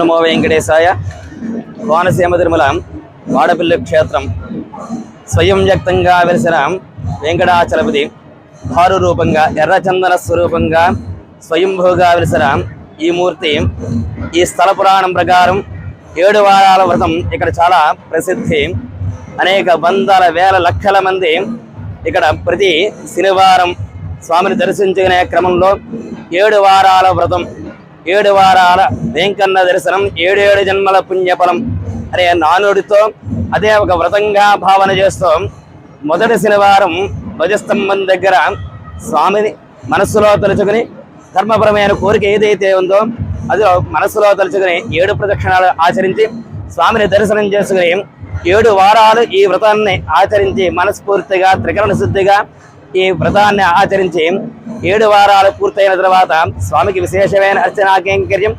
నమో వెంకటేశాయ. కోనసీమ తిరుమల వాడపల్లి క్షేత్రం స్వయం వ్యక్తంగా వెలిసిన వెంకటాచలపతి భారు రూపంగా ఎర్రచందన స్వరూపంగా స్వయంభూగా వెలిసిన ఈ మూర్తి ఈ స్థల పురాణం ప్రకారం 7 వారాల వ్రతం ఇక్కడ చాలా ప్రసిద్ధి. అనేక వందల వేల లక్షల మంది ఇక్కడ ప్రతి శనివారం స్వామిని దర్శించుకునే క్రమంలో 7 వారాల వ్రతం, 7 వారాల వెంకన్న దర్శనం, 7 జన్మల పుణ్యఫలం అనే నానుడితో అదే ఒక వ్రతంగా భావన చేస్తూ మొదటి శనివారం ధ్వజస్తంభం దగ్గర స్వామిని మనస్సులో తలుచుకుని ధర్మపరమైన కోరిక ఏదైతే ఉందో అది మనస్సులో తలుచుకుని 7 ప్రదక్షిణాలు ఆచరించి స్వామిని దర్శనం చేసుకుని 7 వారాలు ఈ వ్రతాన్ని ఆచరించి మనస్ఫూర్తిగా త్రికరణ శుద్ధిగా ఈ వ్రతాన్ని ఆచరించి 7 వారాలు పూర్తయిన తర్వాత స్వామికి విశేషమైన అర్చనా కైంకర్యం